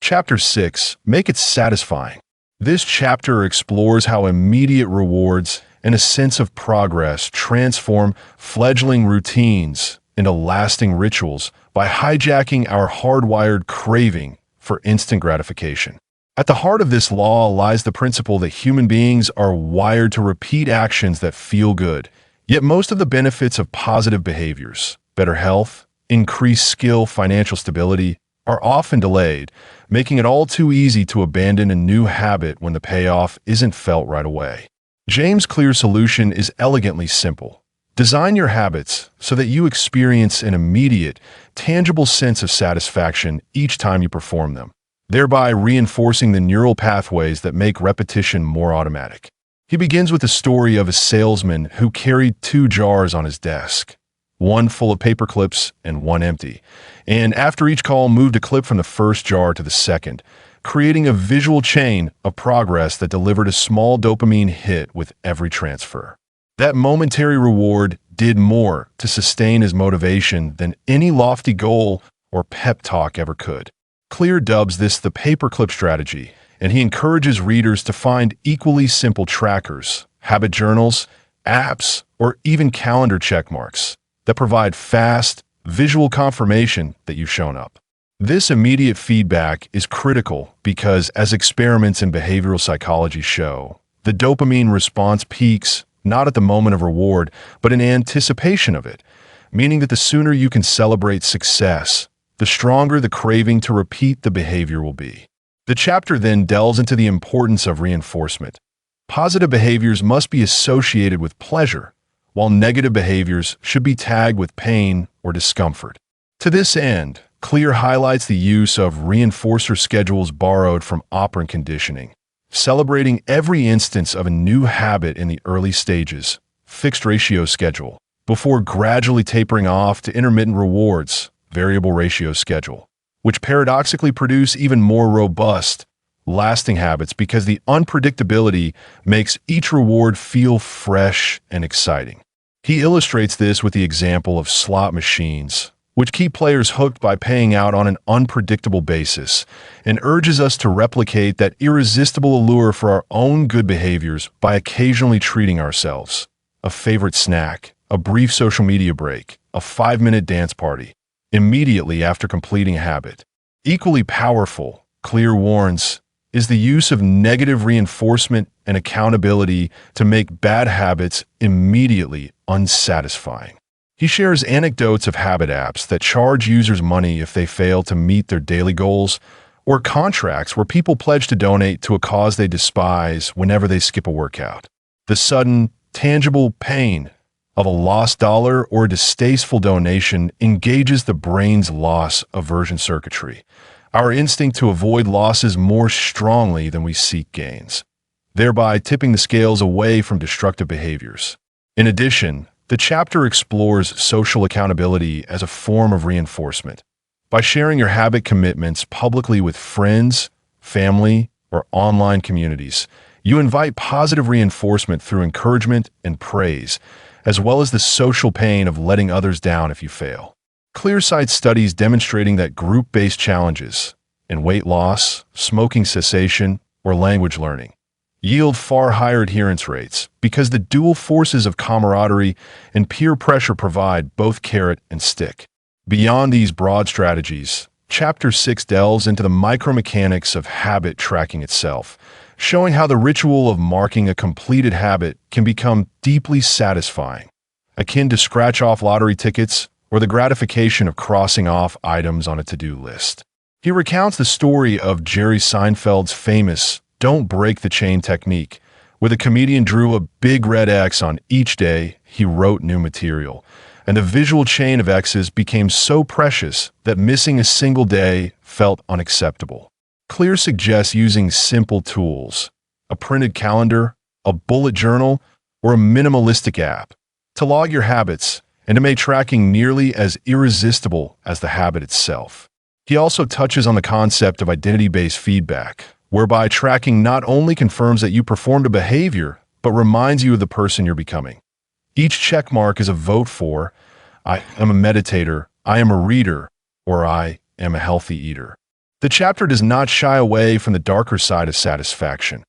Chapter 6. Make it satisfying. This chapter explores how immediate rewards and a sense of progress transform fledgling routines into lasting rituals by hijacking our hardwired craving for instant gratification. At the heart of this law lies the principle that human beings are wired to repeat actions that feel good, yet most of the benefits of positive behaviors, better health, increased skill, financial stability, are often delayed, making it all too easy to abandon a new habit when the payoff isn't felt right away. James Clear's solution is elegantly simple. Design your habits so that you experience an immediate, tangible sense of satisfaction each time you perform them, thereby reinforcing the neural pathways that make repetition more automatic. He begins with the story of a salesman who carried 2 jars on his desk, one full of paper clips and one empty, and after each call moved a clip from the first jar to the second, creating a visual chain of progress that delivered a small dopamine hit with every transfer. That momentary reward did more to sustain his motivation than any lofty goal or pep talk ever could. Clear dubs this the paperclip strategy, and he encourages readers to find equally simple trackers, habit journals, apps, or even calendar checkmarks that provide fast, visual confirmation that you've shown up. This immediate feedback is critical because, as experiments in behavioral psychology show, the dopamine response peaks not at the moment of reward, but in anticipation of it, meaning that the sooner you can celebrate success, the stronger the craving to repeat the behavior will be. The chapter then delves into the importance of reinforcement. Positive behaviors must be associated with pleasure, while negative behaviors should be tagged with pain or discomfort. To this end, Clear highlights the use of reinforcer schedules borrowed from operant conditioning, celebrating every instance of a new habit in the early stages, fixed ratio schedule, before gradually tapering off to intermittent rewards, variable ratio schedule, which paradoxically produce even more robust, lasting habits because the unpredictability makes each reward feel fresh and exciting. He illustrates this with the example of slot machines, which keep players hooked by paying out on an unpredictable basis, and urges us to replicate that irresistible allure for our own good behaviors by occasionally treating ourselves. A favorite snack, a brief social media break, a 5-minute dance party, immediately after completing a habit. Equally powerful, Clear warns, is the use of negative reinforcement and accountability to make bad habits immediately unsatisfying. He shares anecdotes of habit apps that charge users money if they fail to meet their daily goals, or contracts where people pledge to donate to a cause they despise whenever they skip a workout. The sudden, tangible pain of a lost dollar or a distasteful donation engages the brain's loss aversion circuitry, our instinct to avoid losses more strongly than we seek gains, thereby tipping the scales away from destructive behaviors. In addition, the chapter explores social accountability as a form of reinforcement. By sharing your habit commitments publicly with friends, family, or online communities, you invite positive reinforcement through encouragement and praise, as well as the social pain of letting others down if you fail. Clear cites studies demonstrating that group-based challenges in weight loss, smoking cessation, or language learning yield far higher adherence rates because the dual forces of camaraderie and peer pressure provide both carrot and stick. Beyond these broad strategies, Chapter 6 delves into the micromechanics of habit tracking itself, showing how the ritual of marking a completed habit can become deeply satisfying, akin to scratch-off lottery tickets or the gratification of crossing off items on a to-do list. He recounts the story of Jerry Seinfeld's famous "don't break the chain" technique, where the comedian drew a big red X on each day he wrote new material, and the visual chain of X's became so precious that missing a single day felt unacceptable. Clear suggests using simple tools, a printed calendar, a bullet journal, or a minimalistic app, to log your habits and to make tracking nearly as irresistible as the habit itself. He also touches on the concept of identity-based feedback, whereby tracking not only confirms that you performed a behavior, but reminds you of the person you're becoming. Each check mark is a vote for, I am a meditator, I am a reader, or I am a healthy eater. The chapter does not shy away from the darker side of satisfaction,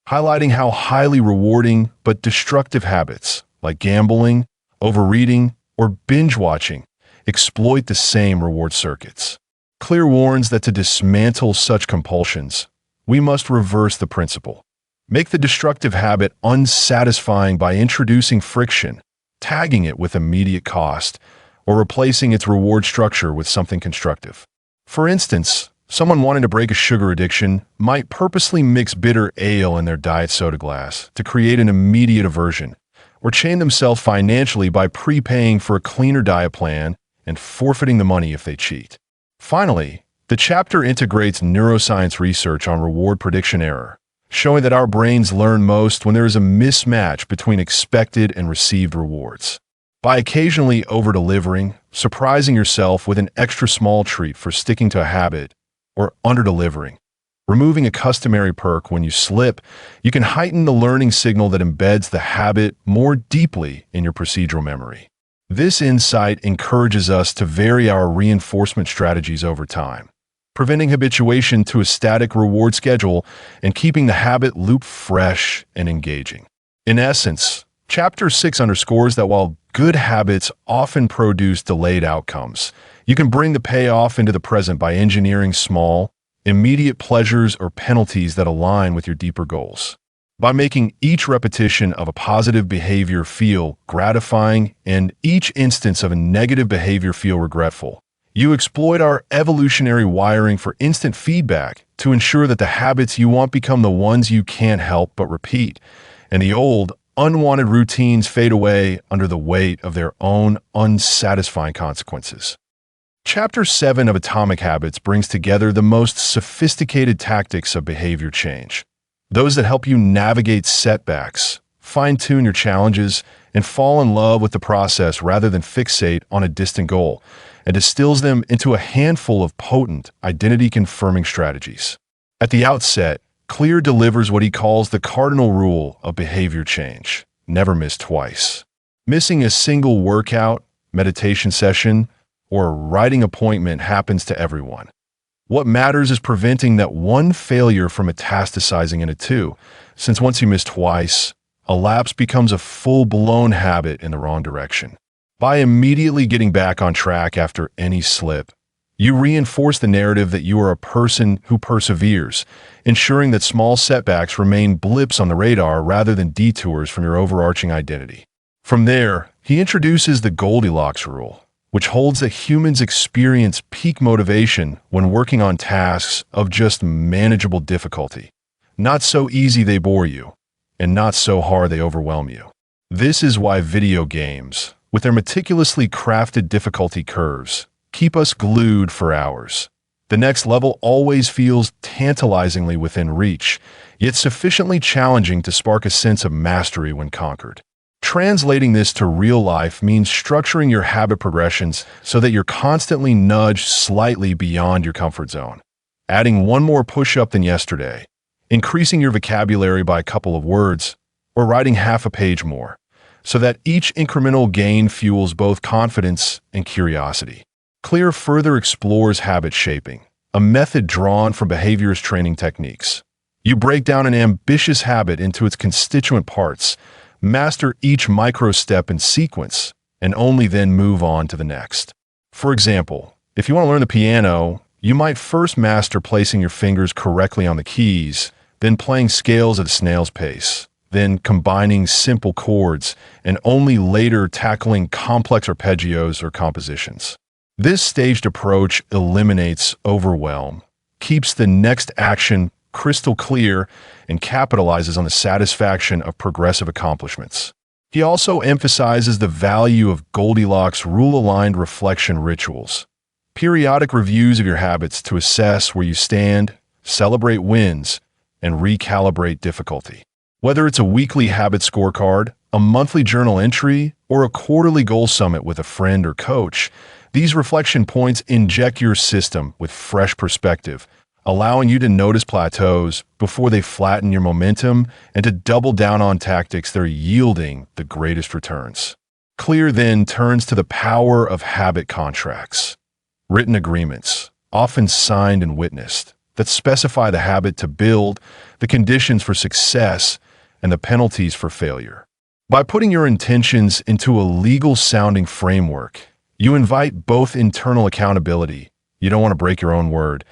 highlighting how highly rewarding but destructive habits, like gambling, overeating, or binge-watching, exploit the same reward circuits. Clear warns that to dismantle such compulsions, we must reverse the principle. Make the destructive habit unsatisfying by introducing friction, tagging it with immediate cost, or replacing its reward structure with something constructive. For instance, someone wanting to break a sugar addiction might purposely mix bitter ale in their diet soda glass to create an immediate aversion, or chain themselves financially by prepaying for a cleaner diet plan and forfeiting the money if they cheat. Finally, the chapter integrates neuroscience research on reward prediction error, showing that our brains learn most when there is a mismatch between expected and received rewards. By occasionally over-delivering, surprising yourself with an extra small treat for sticking to a habit, or under-delivering, removing a customary perk when you slip, you can heighten the learning signal that embeds the habit more deeply in your procedural memory. This insight encourages us to vary our reinforcement strategies over time, preventing habituation to a static reward schedule and keeping the habit loop fresh and engaging. In essence, Chapter 6 underscores that while good habits often produce delayed outcomes, you can bring the payoff into the present by engineering small, immediate pleasures or penalties that align with your deeper goals. By making each repetition of a positive behavior feel gratifying and each instance of a negative behavior feel regretful, you exploit our evolutionary wiring for instant feedback to ensure that the habits you want become the ones you can't help but repeat, and the old, unwanted routines fade away under the weight of their own unsatisfying consequences. Chapter 7 of Atomic Habits brings together the most sophisticated tactics of behavior change, those that help you navigate setbacks, fine-tune your challenges, and fall in love with the process rather than fixate on a distant goal, and distills them into a handful of potent, identity-confirming strategies. At the outset, Clear delivers what he calls the cardinal rule of behavior change: never miss twice. Missing a single workout, meditation session, or a writing appointment happens to everyone. What matters is preventing that one failure from metastasizing into two, since once you miss twice, a lapse becomes a full-blown habit in the wrong direction. By immediately getting back on track after any slip, you reinforce the narrative that you are a person who perseveres, ensuring that small setbacks remain blips on the radar rather than detours from your overarching identity. From there, he introduces the Goldilocks rule, which holds that humans experience peak motivation when working on tasks of just manageable difficulty. Not so easy they bore you, and not so hard they overwhelm you. This is why video games, with their meticulously crafted difficulty curves, keep us glued for hours. The next level always feels tantalizingly within reach, yet sufficiently challenging to spark a sense of mastery when conquered. Translating this to real life means structuring your habit progressions so that you're constantly nudged slightly beyond your comfort zone. Adding one more push-up than yesterday, increasing your vocabulary by a couple of words, or writing half a page more, so that each incremental gain fuels both confidence and curiosity. Clear further explores habit shaping, a method drawn from behaviorist training techniques. You break down an ambitious habit into its constituent parts, master each micro step in sequence, and only then move on to the next. For example, if you want to learn the piano, you might first master placing your fingers correctly on the keys, then playing scales at a snail's pace, then combining simple chords, and only later tackling complex arpeggios or compositions. This staged approach eliminates overwhelm, keeps the next action crystal clear, and capitalizes on the satisfaction of progressive accomplishments. He also emphasizes the value of Goldilocks rule-aligned reflection rituals, periodic reviews of your habits to assess where you stand, celebrate wins, and recalibrate difficulty. Whether it's a weekly habit scorecard, a monthly journal entry, or a quarterly goal summit with a friend or coach, these reflection points inject your system with fresh perspective, allowing you to notice plateaus before they flatten your momentum and to double down on tactics that are yielding the greatest returns. Clear then turns to the power of habit contracts, written agreements, often signed and witnessed, that specify the habit to build, the conditions for success, and the penalties for failure. By putting your intentions into a legal-sounding framework, you invite both internal accountability, you don't want to break your own word,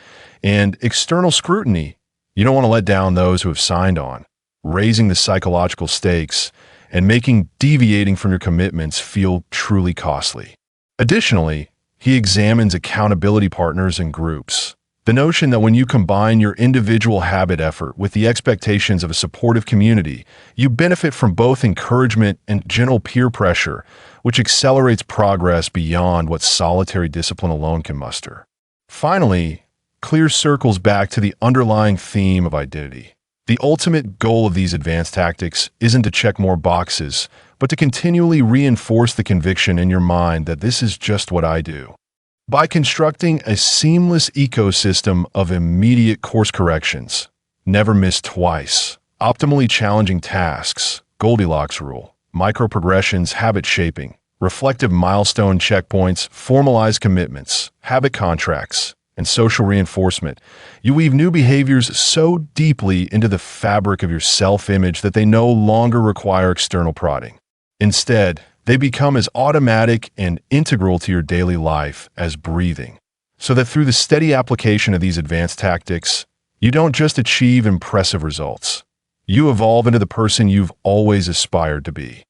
and external scrutiny, you don't want to let down those who have signed on, raising the psychological stakes and making deviating from your commitments feel truly costly. Additionally, he examines accountability partners and groups. The notion that when you combine your individual habit effort with the expectations of a supportive community, you benefit from both encouragement and gentle peer pressure, which accelerates progress beyond what solitary discipline alone can muster. Finally, Clear circles back to the underlying theme of identity. The ultimate goal of these advanced tactics isn't to check more boxes, but to continually reinforce the conviction in your mind that this is just what I do. By constructing a seamless ecosystem of immediate course corrections, never miss twice, optimally challenging tasks, Goldilocks rule, micro-progressions, habit shaping, reflective milestone checkpoints, formalized commitments, habit contracts, and social reinforcement, you weave new behaviors so deeply into the fabric of your self-image that they no longer require external prodding. Instead, they become as automatic and integral to your daily life as breathing, so that through the steady application of these advanced tactics, you don't just achieve impressive results. You evolve into the person you've always aspired to be.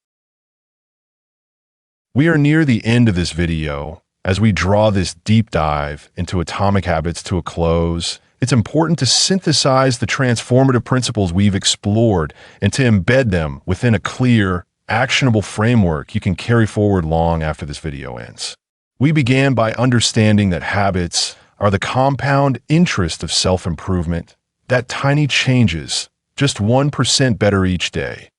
We are near the end of this video. As we draw this deep dive into atomic habits to a close, it's important to synthesize the transformative principles we've explored and to embed them within a clear, actionable framework you can carry forward long after this video ends. We began by understanding that habits are the compound interest of self-improvement, that tiny changes, just 1% better each day,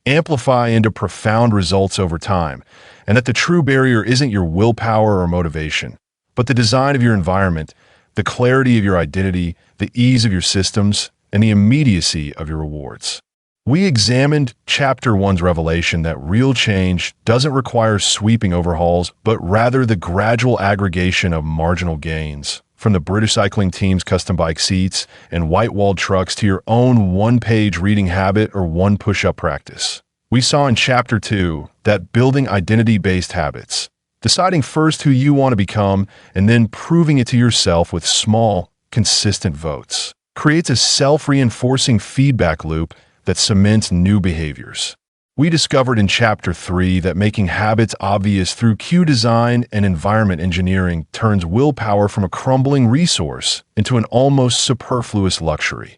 amplify into profound results over time, and that the true barrier isn't your willpower or motivation, but the design of your environment, the clarity of your identity, the ease of your systems, and the immediacy of your rewards. We examined Chapter 1's revelation that real change doesn't require sweeping overhauls, but rather the gradual aggregation of marginal gains, from the British cycling team's custom bike seats and white-walled trucks to your own one-page reading habit or one push-up practice. We saw in Chapter 2 that building identity-based habits, deciding first who you want to become and then proving it to yourself with small, consistent votes, creates a self-reinforcing feedback loop that cements new behaviors. We discovered in Chapter 3 that making habits obvious through cue design and environment engineering turns willpower from a crumbling resource into an almost superfluous luxury.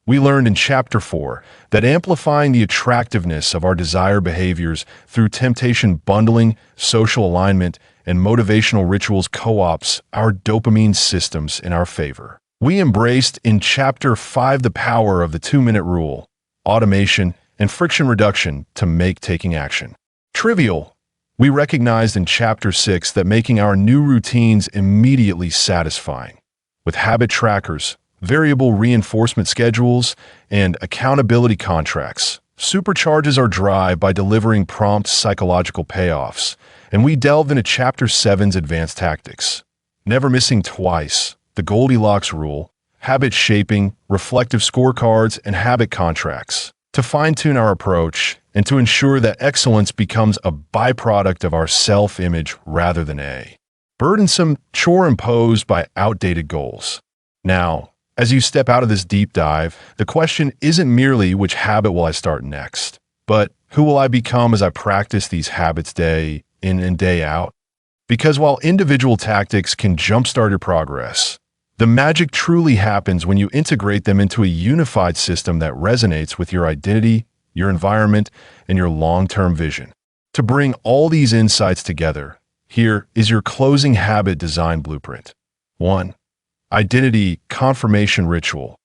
We learned in Chapter 4 that amplifying the attractiveness of our desired behaviors through temptation bundling, social alignment, and motivational rituals co-ops our dopamine systems in our favor. We embraced in Chapter 5 the power of the 2-minute rule, automation, and friction reduction to make taking action trivial. We recognized in Chapter 6 that making our new routines immediately satisfying, with habit trackers, variable reinforcement schedules, and accountability contracts, supercharges our drive by delivering prompt psychological payoffs. And we delved into Chapter 7's advanced tactics, never missing twice, the Goldilocks rule, habit shaping, reflective scorecards, and habit contracts, to fine-tune our approach and to ensure that excellence becomes a byproduct of our self-image rather than a burdensome chore imposed by outdated goals. Now, as you step out of this deep dive, the question isn't merely which habit will I start next, but who will I become as I practice these habits day in and day out? Because while individual tactics can jumpstart your progress, the magic truly happens when you integrate them into a unified system that resonates with your identity, your environment, and your long-term vision. To bring all these insights together, here is your closing habit design blueprint. 1. Identity confirmation ritual.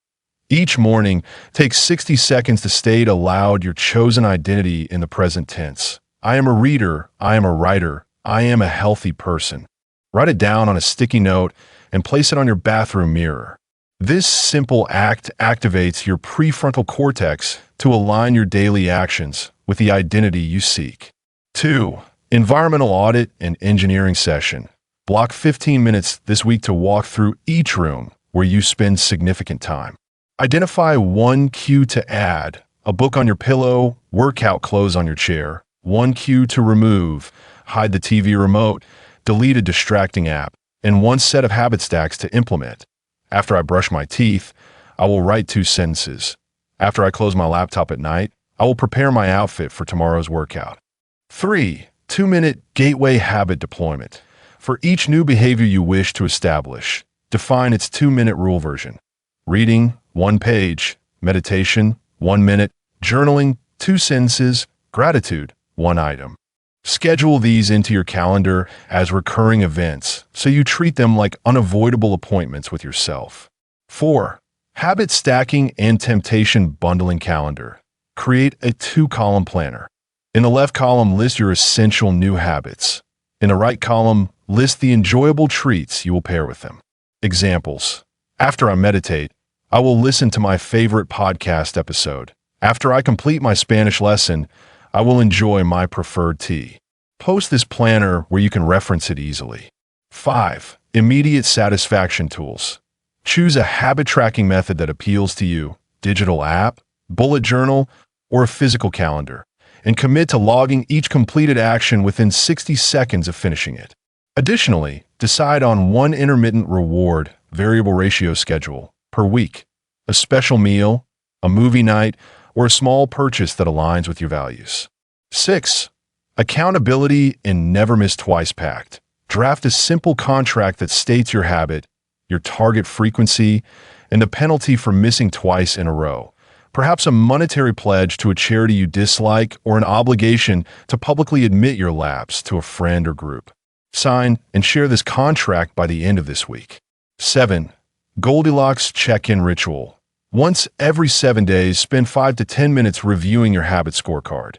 Each morning, take 60 seconds to state aloud your chosen identity in the present tense. I am a reader, I am a writer, I am a healthy person. Write it down on a sticky note and place it on your bathroom mirror. This simple act activates your prefrontal cortex to align your daily actions with the identity you seek. 2. Environmental audit and engineering session. Block 15 minutes this week to walk through each room where you spend significant time. Identify one cue to add, a book on your pillow, workout clothes on your chair, one cue to remove, hide the TV remote, delete a distracting app, and one set of habit stacks to implement. After I brush my teeth, I will write 2 sentences. After I close my laptop at night, I will prepare my outfit for tomorrow's workout. 3. 2-minute gateway habit deployment. For each new behavior you wish to establish, define its 2-minute rule version. Reading, 1 page. Meditation, 1 minute. Journaling, 2 sentences. Gratitude, 1 item. Schedule these into your calendar as recurring events so you treat them like unavoidable appointments with yourself. 4. Habit stacking and temptation bundling calendar. Create a 2-column planner. In the left column, list your essential new habits. In the right column, list the enjoyable treats you will pair with them. Examples. After I meditate, I will listen to my favorite podcast episode. After I complete my Spanish lesson, I will enjoy my preferred tea. Post this planner where you can reference it easily. 5. Immediate satisfaction tools. Choose a habit tracking method that appeals to you, digital app, bullet journal, or a physical calendar, and commit to logging each completed action within 60 seconds of finishing it. Additionally, decide on one intermittent reward variable ratio schedule per week, a special meal, a movie night, or a small purchase that aligns with your values. 6. Accountability and never miss twice pact. Draft a simple contract that states your habit, your target frequency, and the penalty for missing twice in a row. Perhaps a monetary pledge to a charity you dislike or an obligation to publicly admit your lapse to a friend or group. Sign and share this contract by the end of this week. 7. Goldilocks check-in ritual. Once every 7 days, spend 5 to 10 minutes reviewing your habit scorecard.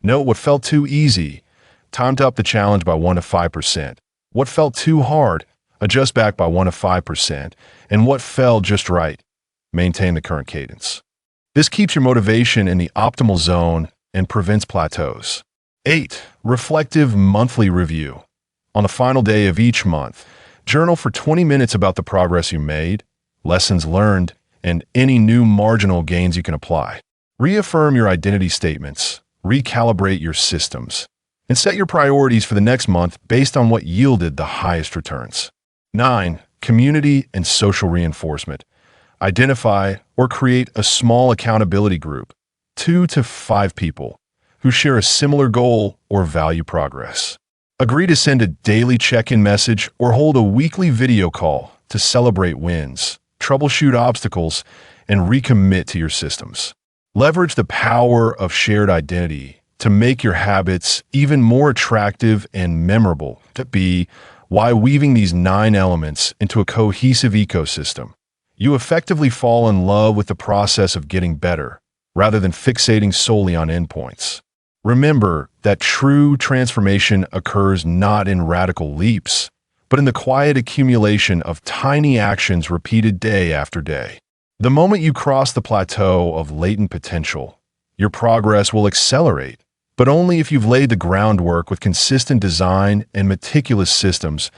Note what felt too easy. Time to up the challenge by 1 to 5%. What felt too hard? Adjust back by 1 to 5%. And what fell just right? Maintain the current cadence. This keeps your motivation in the optimal zone and prevents plateaus. 8. Reflective monthly review. On the final day of each month, journal for 20 minutes about the progress you made, lessons learned, and any new marginal gains you can apply. Reaffirm your identity statements, recalibrate your systems, and set your priorities for the next month based on what yielded the highest returns. 9. Community and social reinforcement. Identify or create a small accountability group, 2 to 5 people, who share a similar goal or value progress. Agree to send a daily check-in message or hold a weekly video call to celebrate wins, troubleshoot obstacles, and recommit to your systems. Leverage the power of shared identity to make your habits even more attractive and memorable to be while weaving these 9 elements into a cohesive ecosystem. You effectively fall in love with the process of getting better rather than fixating solely on endpoints. Remember that true transformation occurs not in radical leaps, but in the quiet accumulation of tiny actions repeated day after day. The moment you cross the plateau of latent potential, your progress will accelerate, but only if you've laid the groundwork with consistent design and meticulous systems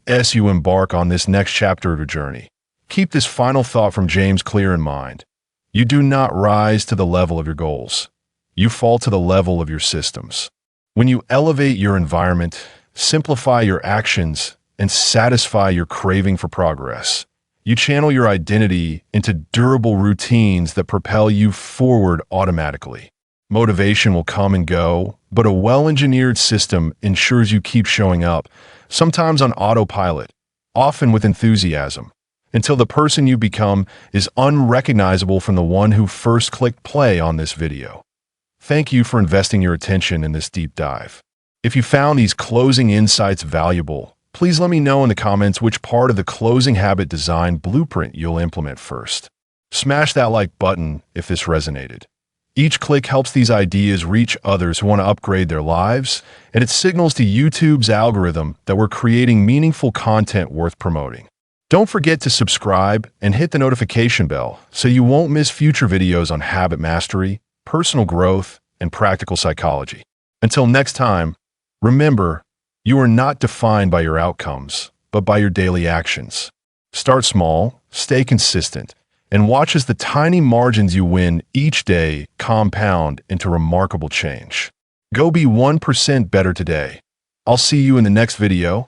as you embark on this next chapter of your journey. Keep this final thought from James Clear in mind. You do not rise to the level of your goals. You fall to the level of your systems. When you elevate your environment, simplify your actions, and satisfy your craving for progress, you channel your identity into durable routines that propel you forward automatically. Motivation will come and go, but a well-engineered system ensures you keep showing up, sometimes on autopilot, often with enthusiasm, until the person you become is unrecognizable from the one who first clicked play on this video. Thank you for investing your attention in this deep dive. If you found these closing insights valuable, please let me know in the comments which part of the closing habit design blueprint you'll implement first. Smash that like button if this resonated. Each click helps these ideas reach others who want to upgrade their lives, and it signals to YouTube's algorithm that we're creating meaningful content worth promoting. Don't forget to subscribe and hit the notification bell so you won't miss future videos on habit mastery, personal growth, and practical psychology. Until next time, remember, you are not defined by your outcomes, but by your daily actions. Start small, stay consistent, and watch as the tiny margins you win each day compound into remarkable change. Go be 1% better today. I'll see you in the next video.